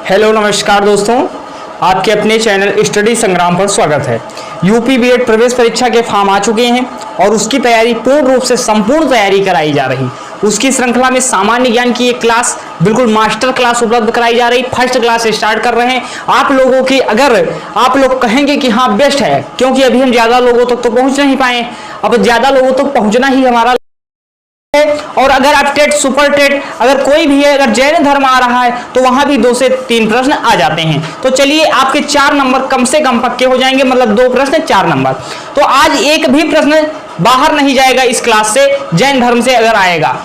Hello नमस्कार दोस्तों, आपके अपने चैनल स्टडी संग्राम पर स्वागत है। यूपी बीएड प्रवेश परीक्षा के फॉर्म आ चुके हैं और उसकी तैयारी पूर्ण रूप से संपूर्ण तैयारी कराई जा रही। उसकी श्रृंखला में सामान्य ज्ञान की एक क्लास बिल्कुल मास्टर क्लास उपलब्ध कराई जा रही। फर्स्ट क्लास स्टार्ट कर रहे हैं। आप लोगों की अगर आप लोग कहेंगे कि हाँ बेस्ट है, क्योंकि अभी हम ज़्यादा लोगों तक तो पहुँच नहीं पाए, अब ज़्यादा लोगों तक पहुँचना ही हमारा। और अगर आप टेट सुपर टेट अगर कोई भी है, अगर जैन धर्म आ रहा है तो वहां भी 2 से 3 प्रश्न आ जाते हैं। तो चलिए आपके 4 नंबर कम से कम पक्के हो जाएंगे, मतलब 2 प्रश्न 4 नंबर। तो आज एक भी प्रश्न बाहर नहीं जाएगा इस क्लास से, जैन धर्म से अगर आएगा।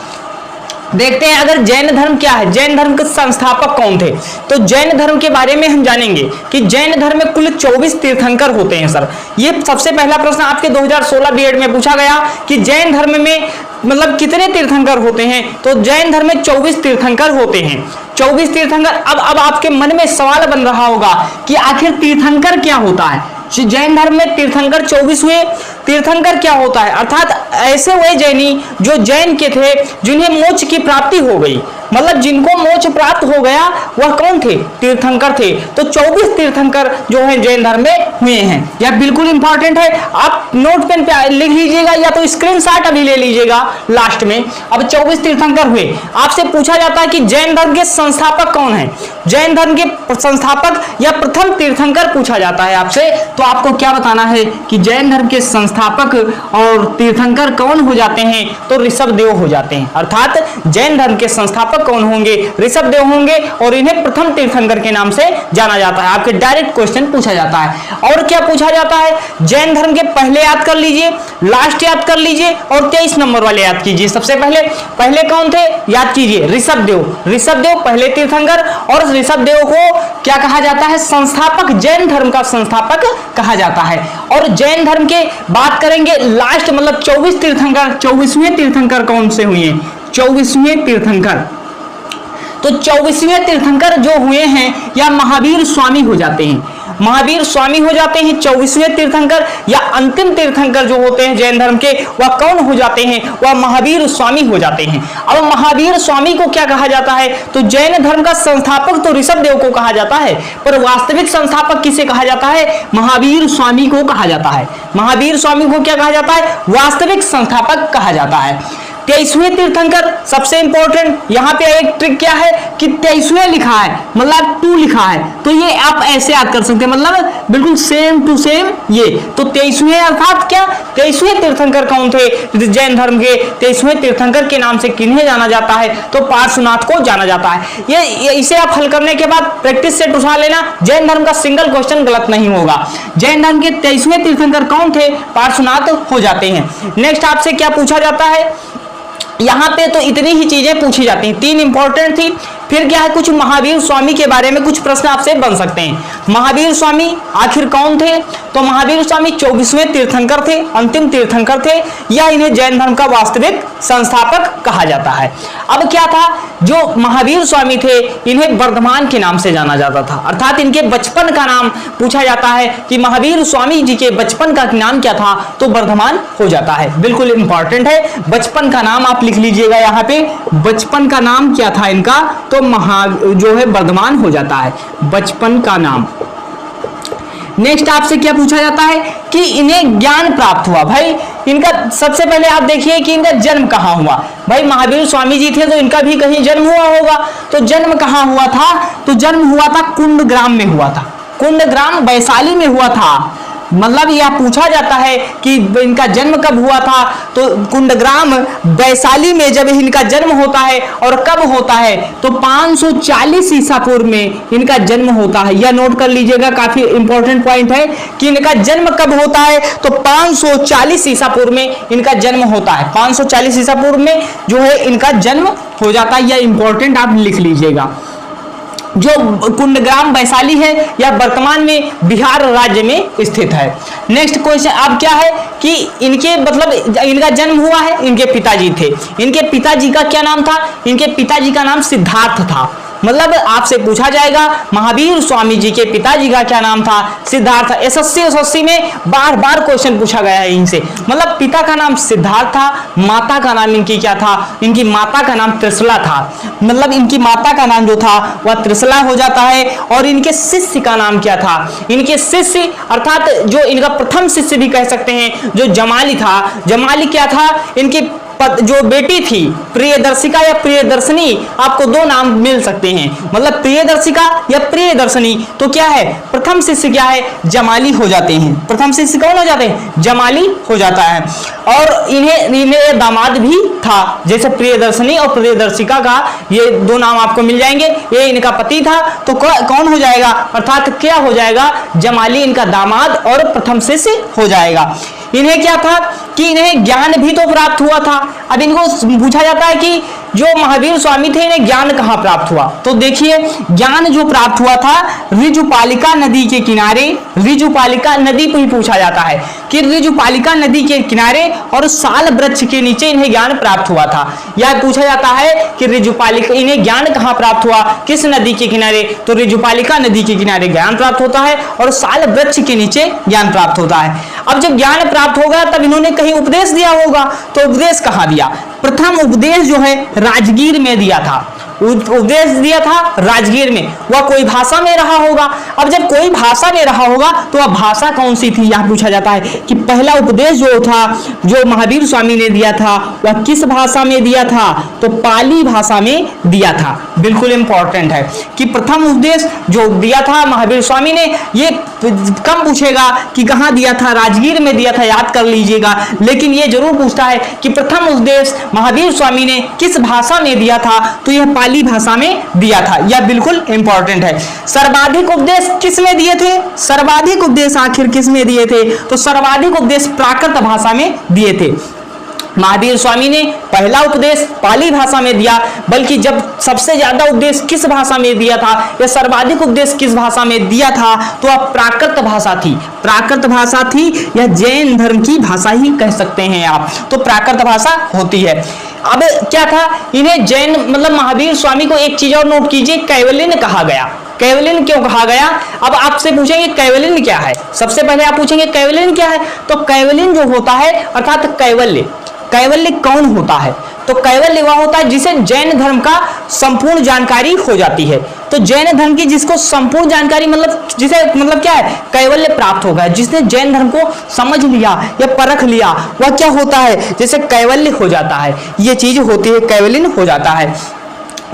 देखते हैं अगर जैन धर्म क्या है, जैन धर्म के संस्थापक कौन थे। तो जैन धर्म के बारे में हम जानेंगे कि जैन धर्म में कुल 24 तीर्थंकर होते हैं। सर ये सबसे पहला प्रश्न आपके 2016 बीएड में पूछा गया कि जैन धर्म में मतलब कितने तीर्थंकर होते हैं। तो जैन धर्म में 24 तीर्थंकर होते हैं। 24 तीर्थंकर। अब आपके मन में सवाल बन रहा होगा कि आखिर तीर्थंकर क्या होता है। जैन धर्म में तीर्थंकर 24 हुए। तीर्थंकर क्या होता है, अर्थात ऐसे हुए जैनी जो जैन के थे जिन्हें मोक्ष की प्राप्ति हो गई, मतलब जिनको मोक्ष प्राप्त हो गया वह कौन थे, तीर्थंकर थे। तो 24 तीर्थंकर जो है जैन धर्म में हुए हैं। यह बिल्कुल इंपॉर्टेंट है, आप नोट पेन पे लिख लीजिएगा या तो स्क्रीनशॉट अभी ले लीजिएगा लास्ट में। अब 24 तीर्थंकर हुए। आपसे पूछा जाता है कि जैन धर्म के संस्थापक कौन है। जैन धर्म के संस्थापक या प्रथम तीर्थंकर पूछा जाता है आपसे, तो आपको क्या बताना है कि जैन धर्म के संस्थापक और तीर्थंकर कौन हो जाते हैं। तो ऋषभदेव हो जाते हैं। अर्थात जैन धर्म के संस्थापक कौन होंगे, ऋषभदेव होंगे और इन्हें प्रथम तीर्थंकर के नाम से जाना जाता है। आपके डायरेक्ट क्वेश्चन पूछा जाता है। और क्या पूछा जाता है, जैन धर्म के पहले याद कर लीजिए, लास्ट याद कर लीजिए और 23 नंबर वाले याद कीजिए। सबसे पहले कौन थे याद कीजिए, ऋषभदेव। ऋषभदेव पहले तीर्थंकर और ऋषभदेव को क्या कहा जाता है, संस्थापक, जैन धर्म का संस्थापक कहा जाता है। और जैन धर्म के बात करेंगे लास्ट, मतलब 24 तीर्थंकर, 24वें तीर्थंकर कौन से हुए, 24वें तीर्थंकर। तो 24वें तीर्थंकर जो हुए हैं या महावीर स्वामी हो जाते हैं, महावीर स्वामी हो जाते हैं 24वें तीर्थंकर। या अंतिम तीर्थंकर जो होते हैं जैन धर्म के वह कौन हो जाते हैं, वह महावीर स्वामी हो जाते हैं। अब महावीर स्वामी को क्या कहा जाता है, तो जैन धर्म का संस्थापक तो ऋषभदेव को कहा जाता है, पर वास्तविक संस्थापक किसे कहा जाता है, महावीर स्वामी को कहा जाता है। महावीर स्वामी को क्या कहा जाता है, वास्तविक संस्थापक कहा जाता है। 23वें तीर्थंकर सबसे इंपॉर्टेंट, यहाँ पे एक ट्रिक क्या है कि 23वें लिखा है मतलब 2 लिखा है, तो ये आप ऐसे याद कर सकते हैं, मतलब बिल्कुल सेम टू सेम ये। तो 23वें अर्थात क्या, 23वें तीर्थंकर कौन थे जैन धर्म के, 23वें तीर्थंकर के नाम से किन्हें जाना जाता है, तो पार्श्वनाथ को जाना जाता है। ये इसे आप हल करने के बाद प्रैक्टिस सेट उठा लेना, जैन धर्म का सिंगल क्वेश्चन गलत नहीं होगा। जैन धर्म के 23वें तीर्थंकर कौन थे, पार्श्वनाथ हो जाते हैं। नेक्स्ट आपसे क्या पूछा जाता है, यहाँ पे तो इतनी ही चीजें पूछी जाती हैं, 3 इंपॉर्टेंट थी। फिर क्या है, कुछ महावीर स्वामी के बारे में कुछ प्रश्न आपसे बन सकते हैं। महावीर स्वामी आखिर कौन थे, तो महावीर स्वामी 24वें तीर्थंकर थे, अंतिम तीर्थंकर थे, या इन्हें जैन धर्म का वास्तविक संस्थापक कहा जाता है। अब क्या था, जो महावीर स्वामी थे इन्हें वर्धमान के नाम से जाना जाता था, अर्थात इनके बचपन का नाम पूछा जाता है कि महावीर स्वामी जी के बचपन का नाम क्या था, तो वर्धमान हो जाता है। बिल्कुल इंपॉर्टेंट है, बचपन का नाम आप लिख लीजिएगा यहाँ पे, बचपन का नाम क्या था इनका, तो जो है वर्धमान हो जाता है, बचपन का नाम। नेक्स्ट आपसे क्या पूछा जाता है कि इन्हें ज्ञान प्राप्त हुआ। भाई इनका सबसे पहले आप देखिए कि इनका जन्म कहाँ हुआ। भाई महावीर स्वामी जी थे तो इनका भी कहीं जन्म हुआ होगा, तो जन्म कहाँ हुआ था, तो जन्म हुआ था कुंडग्राम में हुआ था, कुंडग्राम वैशाली में हुआ था। मतलब यह पूछा जाता है कि इनका जन्म कब हुआ था, तो कुंडग्राम वैशाली में जब इनका जन्म होता है, और कब होता है, तो 540 ईसा पूर्व में इनका जन्म होता है। यह नोट कर लीजिएगा, काफी इंपॉर्टेंट पॉइंट है कि इनका जन्म कब होता है, तो 540 ईसा पूर्व में इनका जन्म होता है। 540 ईसा पूर्व में जो है इनका जन्म हो जाता है, यह इंपॉर्टेंट आप लिख लीजिएगा। जो कुंडग्राम वैशाली है यह वर्तमान में बिहार राज्य में स्थित है। नेक्स्ट क्वेश्चन अब क्या है कि इनके मतलब इनका जन्म हुआ है, इनके पिताजी थे, इनके पिताजी का क्या नाम था, इनके पिताजी का नाम सिद्धार्थ था। मतलब आपसे पूछा जाएगा महावीर स्वामी जी के पिताजी का क्या नाम था, सिद्धार्थ। एसएससी में बार बार क्वेश्चन पूछा गया है इनसे। मतलब पिता का नाम सिद्धार्थ था, माता का नाम इनकी क्या था, इनकी माता का नाम त्रिशला था। मतलब इनकी माता का नाम जो था वह त्रिशला हो जाता है। और इनके शिष्य का नाम क्या था, इनके शिष्य अर्थात जो इनका प्रथम शिष्य भी कह सकते हैं जो जमाली था। जमाली क्या था, इनकी जो बेटी थी प्रियदर्शिका या प्रियदर्शनी, आपको दो नाम मिल सकते हैं। मतलब प्रियदर्शिका या प्रियदर्शनी, तो क्या है प्रथम शिष्य क्या है, जमाली हो जाते हैं। प्रथम शिष्य कौन हो जाते हैं, जमाली हो जाता है। और इन्हें दामाद भी था, जैसे प्रियदर्शनी और प्रियदर्शिका का ये दो नाम आपको मिल जाएंगे। ये इनका पति था, तो कौन हो जाएगा, अर्थात क्या हो जाएगा, जमाली इनका दामाद और प्रथम शिष्य हो जाएगा। इन्हें क्या था कि इन्हें ज्ञान भी तो प्राप्त हुआ था। अब इनको पूछा जाता है कि जो महावीर स्वामी थे इन्हें ज्ञान कहाँ प्राप्त हुआ, तो देखिए ज्ञान जो प्राप्त हुआ था ऋजुपालिका नदी के किनारे। ऋजुपालिका नदी को ही पूछा जाता है कि ऋजुपालिका नदी के किनारे और साल वृक्ष के नीचे इन्हें ज्ञान प्राप्त हुआ था। यह पूछा जाता है कि ऋजुपालिका, इन्हें ज्ञान कहाँ प्राप्त हुआ, किस नदी के किनारे, तो ऋजुपालिका नदी के किनारे ज्ञान प्राप्त होता है और साल वृक्ष के नीचे ज्ञान प्राप्त होता है। अब जब ज्ञान प्राप्त होगा तब इन्होंने कहीं उपदेश दिया होगा, तो उपदेश कहाँ दिया, प्रथम उपदेश जो है राजगीर में दिया था। उपदेश दिया था राजगीर में, वह कोई भाषा में रहा होगा। अब जब कोई भाषा में रहा होगा तो वह भाषा कौन सी थी, यह पूछा जाता है कि पहला उपदेश जो था जो महावीर स्वामी ने दिया था वह किस भाषा में दिया था, तो पाली भाषा में दिया था। बिल्कुल इंपॉर्टेंट है कि प्रथम उपदेश जो दिया था महावीर स्वामी ने, ये कम पूछेगा कि कहाँ दिया था, राजगीर में दिया था, याद कर लीजिएगा। लेकिन ये जरूर पूछता है कि प्रथम उपदेश महावीर स्वामी ने किस भाषा में दिया था, तो यह पाली भाषा में दिया था। यह बिल्कुल इंपॉर्टेंट है। सर्वाधिक उपदेश किस में दिए थे, सर्वाधिक उपदेश आखिर किस में दिए थे, तो सर्वाधिक उपदेश प्राकृत भाषा में दिए थे। महावीर स्वामी ने पहला उपदेश पाली भाषा में दिया, बल्कि जब सबसे ज्यादा उपदेश किस भाषा में दिया था या सर्वाधिक उपदेश किस भाषा में दिया था, तो अब प्राकृत भाषा थी। प्राकृत भाषा थी, यह जैन धर्म की भाषा ही कह सकते हैं आप, तो प्राकृत भाषा होती है। अब क्या था, इन्हें जैन मतलब महावीर स्वामी को एक चीज और नोट कीजिए, कैवल्यन कहा गया। कैवल्यन क्यों कहा गया, अब आपसे पूछेंगे कैवल्यन क्या है, सबसे पहले आप पूछेंगे कैवल्यन क्या है, तो कैवल्यन जो होता है अर्थात कैवल्य, कैवल्य कौन होता है, तो कैवल्य वह होता है जिसे जैन धर्म का संपूर्ण जानकारी हो जाती है। तो जैन धर्म की जिसको संपूर्ण जानकारी मतलब जिसे मतलब क्या है, कैवल्य प्राप्त हो गया, जिसने जैन धर्म को समझ लिया या परख लिया, वह क्या होता है, जैसे कैवल्य हो जाता है। ये चीज होती है, कैवल्य हो जाता है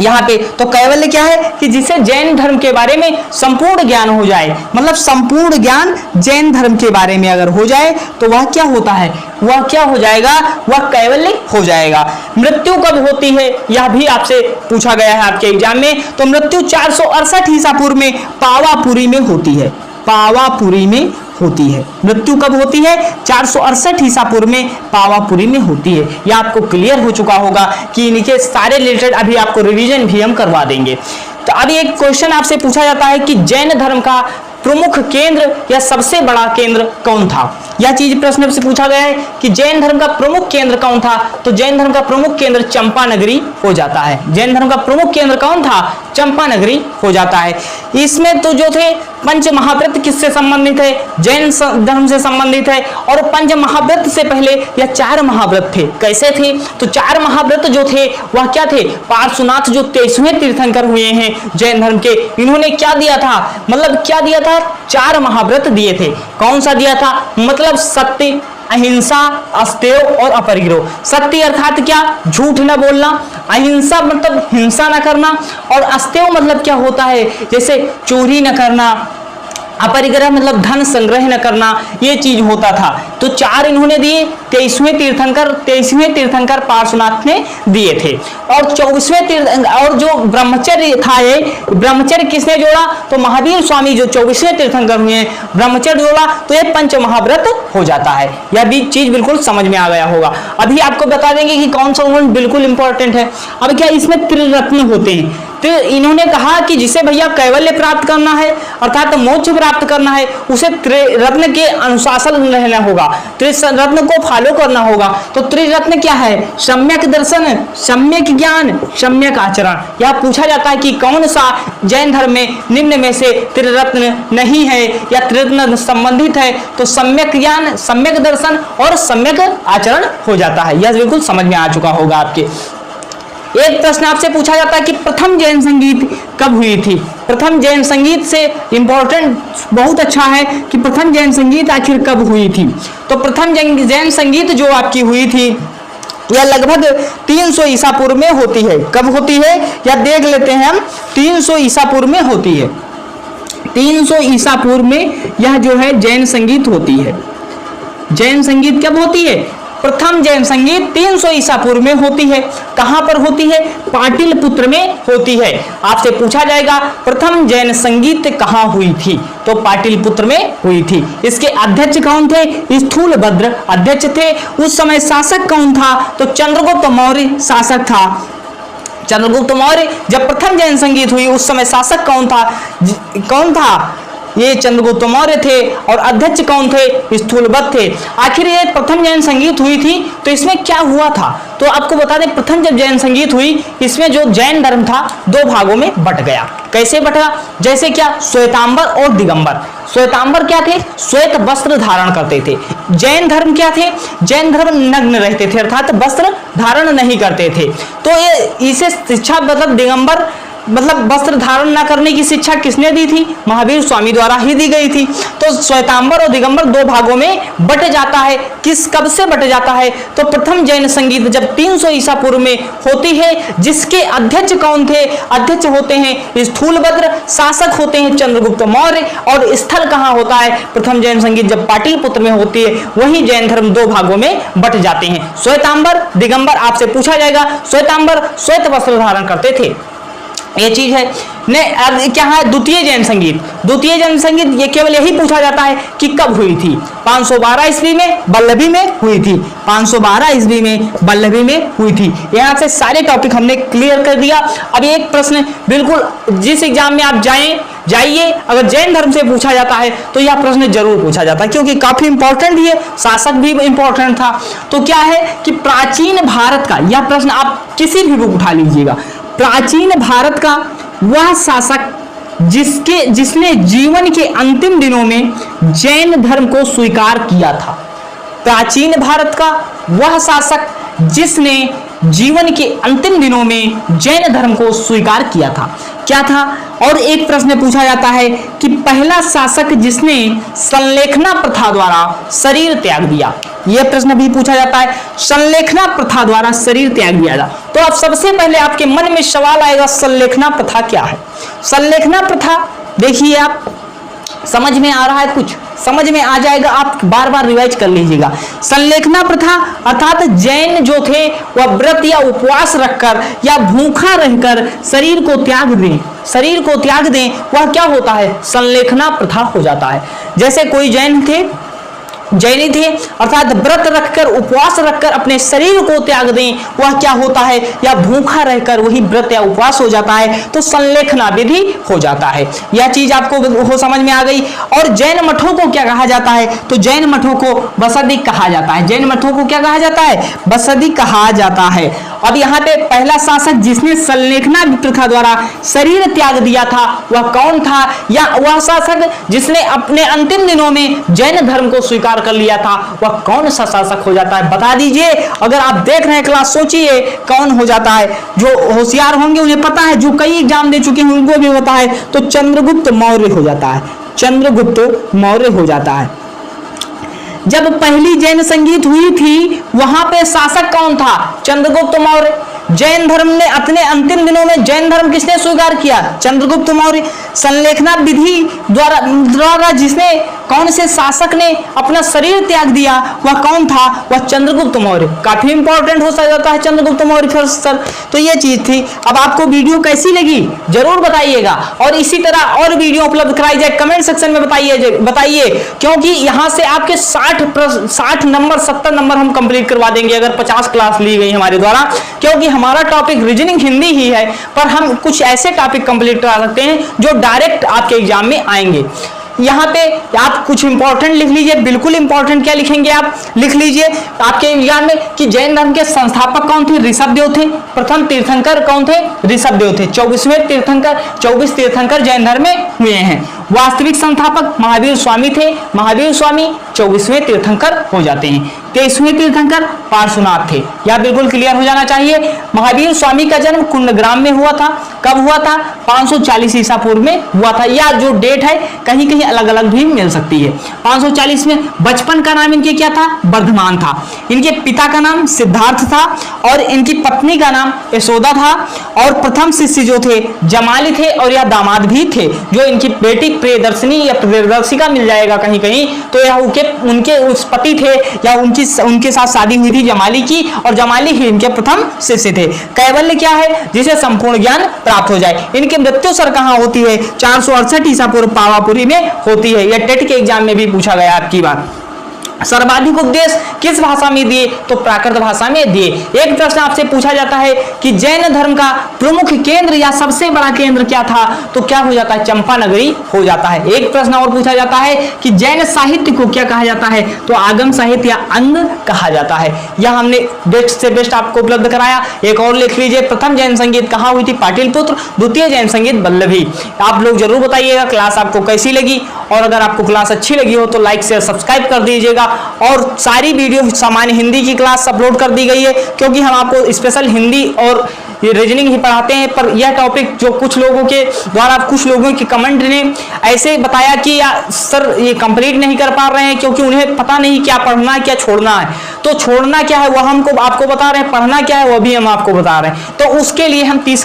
यहाँ पे। तो कैवल्य क्या है कि जिसे जैन धर्म के बारे में संपूर्ण ज्ञान हो जाए, मतलब संपूर्ण ज्ञान जैन धर्म के बारे में अगर हो जाए तो वह क्या होता है, वह क्या हो जाएगा, वह कैवल्य हो जाएगा। मृत्यु कब होती है, यह भी आपसे पूछा गया है आपके एग्जाम में। तो मृत्यु 468 ईसा पूर्व में पावापुरी में होती है, पावापुरी में होती है। मृत्यु कब होती है, 468 ईसा पूर्व में पावापुरी में होती है। यह आपको क्लियर हो चुका होगा कि इनके सारे रिलेटेड अभी आपको रिवीजन भी हम करवा देंगे। तो अभी एक क्वेश्चन आपसे पूछा जाता है कि जैन धर्म का प्रमुख केंद्र या सबसे बड़ा केंद्र कौन था। यह चीज प्रश्न से पूछा गया है कि जैन धर्म का प्रमुख केंद्र कौन था, तो जैन धर्म का प्रमुख केंद्र चंपा नगरी हो जाता है। जैन धर्म का प्रमुख केंद्र कौन था, चंपा नगरी हो जाता है। इसमें तो जो थे पंच महाव्रत किससे संबंधित है, जैन धर्म से संबंधित है। और पंच महाव्रत से पहले यह 4 महाव्रत थे। कैसे थे, तो 4 महाव्रत जो थे वह क्या थे, पार्श्वनाथ जो 23वें तीर्थंकर हुए हैं जैन धर्म के, इन्होंने क्या दिया था, मतलब क्या दिया था, 4 महाव्रत दिए थे। कौन सा दिया था, मतलब सत्य, अहिंसा, अस्तेय और अपरिग्रह। सत्य अर्थात क्या, झूठ न बोलना, अहिंसा मतलब हिंसा न करना, और अस्तेय मतलब क्या होता है, जैसे चोरी न करना, अपरिग्रह मतलब धन संग्रह न करना, ये चीज होता था। तो 4 इन्होंने दिए। 23वें तीर्थंकर पार्श्वनाथ ने दिए थे। और 24वें तीर्थंकर और जो ब्रह्मचर्य था, ये ब्रह्मचर्य किसने जोड़ा, तो महावीर स्वामी जो 24वें तीर्थंकर हुए हैं, ब्रह्मचर्य जोड़ा, तो ये पंच महाव्रत हो जाता है। यह भी चीज बिल्कुल समझ में आ गया होगा। अभी आपको बता देंगे कि कौन सा उन्होंने बिल्कुल इंपॉर्टेंट है। अब क्या इसमें त्रिरत्न होते हैं। तो इन्होंने कहा कि जिसे भैया कैवल्य प्राप्त करना है अर्थात मोक्ष प्राप्त करना है उसे त्रिरत्न के अनुशासन में रहना होगा, त्रिरत्न को फॉलो करना होगा। तो त्रिरत्न क्या है? सम्यक दर्शन, सम्यक ज्ञान, सम्यक आचरण। यह पूछा जाता है कि कौन सा जैन धर्म में निम्न में से त्रिरत्न नहीं है या त्रिरत्न संबंधित है? तो सम्यक ज्ञान, सम्यक दर्शन और सम्यक आचरण हो जाता है। यह बिल्कुल समझ में आ चुका होगा आपके। एक प्रश्न आपसे पूछा जाता है कि प्रथम जैन संगीत कब हुई थी? प्रथम जैन संगीत से इंपॉर्टेंट बहुत अच्छा है कि प्रथम जैन संगीत आखिर कब हुई थी। तो प्रथम जैन संगीत जो आपकी हुई थी यह लगभग 300 ईसा पूर्व में होती है। कब होती है या देख लेते हैं हम। 300 ईसा पूर्व में होती है। 300 ईसा पूर्व में यह जो है जैन संगीत होती है। जैन संगीत कब होती है? प्रथम जैन संगीत 300 ईसा पूर्व में होती है। कहां पर होती है? पाटलिपुत्र में होती है। आपसे पूछा जाएगा प्रथम जैन संगीत कहां हुई थी? तो पाटलिपुत्र में हुई थी। इसके अध्यक्ष कौन थे? स्थूलभद्र अध्यक्ष थे। उस समय शासक कौन था? तो चंद्रगुप्त मौर्य शासक था। चंद्रगुप्त मौर्य जब प्रथम जैन संगीत हुई उस समय शासक कौन था? कौन था? ये चंद्रगुप्त मौर्य थे। और अध्यक्ष कौन थे? स्थूलभद्र थे। आखिर ये प्रथम जैन संगीत हुई थी तो इसमें क्या हुआ था? तो आपको बता दें प्रथम जब जैन संगीत हुई इसमें जो जैन धर्म था दो भागों में बट गया। कैसे बटा? जैसे क्या? श्वेतांबर और दिगंबर। श्वेतांबर क्या थे? श्वेत वस्त्र धारण करते थे। जैन धर्म क्या थे? जैन धर्म नग्न रहते थे अर्थात वस्त्र धारण नहीं करते थे। तो ये इसे शिक्षा मतलब दिगंबर मतलब वस्त्र धारण न करने की शिक्षा किसने दी थी? महावीर स्वामी द्वारा ही दी गई थी। तो श्वेतांबर और दिगंबर दो भागों में बट जाता है। किस कब से बट जाता है? तो प्रथम जैन संगीत जब 300 ईसा पूर्व में होती है। जिसके अध्यक्ष कौन थे? अध्यक्ष होते हैं स्थूलभद्र, शासक होते हैं चंद्रगुप्त मौर्य। और स्थल कहाँ होता है? प्रथम जैन संगीत जब पाटलिपुत्र में होती है वहीं जैन धर्म दो भागों में बट जाते हैं। श्वेतांबर दिगंबर आपसे पूछा जाएगा। श्वेतांबर श्वेत वस्त्र धारण करते थे, ये चीज है। ने क्या है? द्वितीय जैन संगीत। द्वितीय जैन संगीत ये केवल यही पूछा जाता है कि कब हुई थी? 512 ईस्वी में वल्लभी में हुई थी। 512 ईस्वी में वल्लभी में हुई थी। यहाँ से सारे टॉपिक हमने क्लियर कर दिया। अब एक प्रश्न बिल्कुल जिस एग्जाम में आप जाइए अगर जैन धर्म से पूछा जाता है तो यह प्रश्न जरूर पूछा जाता है क्योंकि काफी इंपॉर्टेंट है। शासक भी इंपॉर्टेंट था। तो क्या है कि प्राचीन भारत का यह प्रश्न आप किसी भी बुक उठा लीजिएगा। प्राचीन भारत का वह शासक जिसने जीवन के अंतिम दिनों में जैन धर्म को स्वीकार किया था। प्राचीन भारत का वह शासक जिसने जीवन के अंतिम दिनों में जैन धर्म को स्वीकार किया था, क्या था? और एक प्रश्न पूछा जाता है कि पहला शासक जिसने संलेखना प्रथा द्वारा शरीर त्याग दिया। यह प्रश्न भी पूछा जाता है, संलेखना प्रथा द्वारा शरीर त्याग दिया था। तो अब सबसे पहले आपके मन में सवाल आएगा संलेखना प्रथा क्या है? संलेखना प्रथा देखिए आप समझ में आ रहा है? कुछ समझ में आ जाएगा, आप बार बार रिवाइज कर लीजिएगा। संलेखना प्रथा अर्थात जैन जो थे वह व्रत या उपवास रखकर या भूखा रहकर शरीर को त्याग दें, वह क्या होता है? संलेखना प्रथा हो जाता है। जैसे कोई जैनी थे अर्थात व्रत रखकर उपवास रखकर अपने शरीर को त्याग दें, वह क्या होता है? या भूखा रहकर वही व्रत या उपवास हो जाता है। तो संलेखना विधि हो जाता है। यह चीज आपको समझ में आ गई। और जैन मठों को क्या कहा जाता है? तो जैन मठों को बसदी कहा जाता है। जैन मठों को क्या कहा जाता है? बसदी कहा जाता है। अब यहाँ पे पहला शासक जिसने संलेखना प्रथा द्वारा शरीर त्याग दिया था वह कौन था? या वह शासक जिसने अपने अंतिम दिनों में जैन धर्म को स्वीकार कर लिया था वह कौन सा शासक हो जाता है? बता दीजिए। अगर आप देख रहे हैं क्लास सोचिए कौन हो जाता है। जो होशियार होंगे उन्हें पता है, जो कई एग्जाम दे चुके हैं उनको भी पता है। तो चंद्रगुप्त मौर्य हो जाता है। चंद्रगुप्त मौर्य हो जाता है। जब पहली जैन संगीत हुई थी वहां पे शासक कौन था? चंद्रगुप्त मौर्य। जैन धर्म ने अपने अंतिम दिनों में जैन धर्म किसने स्वीकार किया? चंद्रगुप्त मौर्य। संलेखना विधि द्वारा जिसने कौन से शासक ने अपना शरीर त्याग दिया, वह कौन था, वह चंद्रगुप्त मौर्य। काफी इंपॉर्टेंट हो जाता है चंद्रगुप्त मौर्य सर। तो ये चीज थी। अब आपको वीडियो कैसी लगी जरूर बताइएगा, और इसी तरह और वीडियो उपलब्ध कराई जाए कमेंट सेक्शन में बताइए, क्योंकि यहां से आपके 60 नंबर 70 नंबर हम कंप्लीट करवा देंगे अगर 50 क्लास ली गई हमारे द्वारा, क्योंकि हमारा टॉपिक रीजनिंग हिंदी ही है, पर हम कुछ ऐसे टॉपिक कंप्लीट करा सकते हैं जो डायरेक्ट आपके एग्जाम में आएंगे। यहाँ पे आप कुछ इंपॉर्टेंट लिख लीजिए, बिल्कुल इंपॉर्टेंट क्या लिखेंगे आप लिख लीजिए आपके एग्जाम में कि जैन धर्म के संस्थापक कौन थे, ऋषभदेव थे। प्रथम तीर्थंकर कौन थे, ऋषभदेव थे। 24वें तीर्थंकर, 24 तीर्थंकर जैन धर्म में हुए हैं। वास्तविक संस्थापक महावीर स्वामी थे, महावीर स्वामी 24वें तीर्थंकर हो जाते हैं। 23वें तीर्थंकर पार्श्वनाथ थे। यह बिल्कुल क्लियर हो जाना चाहिए। महावीर स्वामी का जन्म कुंडग्राम में हुआ था। कब हुआ था, 540 ईसा पूर्व में हुआ था। या जो डेट है कहीं कहीं अलग अलग भी मिल सकती है। 540 में। बचपन का नाम इनके क्या था, वर्धमान था। इनके पिता का नाम सिद्धार्थ था और इनकी पत्नी का नाम यशोदा था। और प्रथम शिष्य जो थे जमाली थे, और यह दामाद भी थे। जो इनकी बेटी प्रियदर्शनी या प्रियदर्शिका मिल जाएगा कहीं कहीं, तो यह उनके उस पति थे या उनके साथ शादी हुई थी जमाली की, और जमाली ही इनके प्रथम शिष्य थे। कैवल्य क्या है, जिसे संपूर्ण ज्ञान प्राप्त हो जाए। इनकी मृत्यु सर कहाँ होती है, 468 ईसा पूर्व पावापुरी में होती है। यह टेट के एग्जाम में भी पूछा गया आपकी बात। सर्वाधिक उपदेश किस भाषा में दिए, तो प्राकृत भाषा में दिए। एक प्रश्न आपसे पूछा जाता है कि जैन धर्म का प्रमुख केंद्र या सबसे बड़ा केंद्र क्या था, तो क्या हो जाता है, चंपानगरी हो जाता है। एक प्रश्न और पूछा जाता है कि जैन साहित्य को क्या कहा जाता है, तो आगम साहित्य या अंग कहा जाता है। यह हमने बेस्ट से बेस्ट आपको उपलब्ध कराया। एक और लिख लीजिए, प्रथम जैन संगीत कहाँ हुई थी, पाटिलपुत्र। द्वितीय जैन संगीत वल्लभी। आप लोग जरूर बताइएगा क्लास आपको कैसी लगी, और अगर आपको क्लास अच्छी लगी हो तो लाइक शेयर सब्सक्राइब कर दीजिएगा। और सारी वीडियो सामान्य हिंदी की क्लास अपलोड कर दी गई है, क्योंकि हम आपको स्पेशल हिंदी और ये रीजनिंग ही पढ़ाते हैं। पर यह टॉपिक जो कुछ लोगों के द्वारा, कुछ लोगों के कमेंट ने ऐसे बताया कि सर ये कंप्लीट नहीं कर पा रहे हैं क्योंकि उन्हें पता नहीं क्या पढ़ना है क्या छोड़ना है। तो छोड़ना क्या है वह हमको आपको बता रहे हैं, पढ़ना क्या है वह भी हम आपको बता रहे हैं। तो उसके लिए हम 30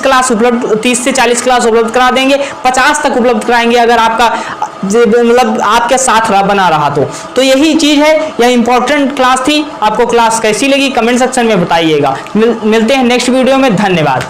से 40 क्लास उपलब्ध करा देंगे, 50 तक उपलब्ध कराएंगे अगर आपका मतलब आपके साथ बना रहा तो यही चीज है। यह इंपॉर्टेंट क्लास थी। आपको क्लास कैसी लगी कमेंट सेक्शन में बताइएगा। मिलते हैं नेक्स्ट वीडियो में। धन्यवाद।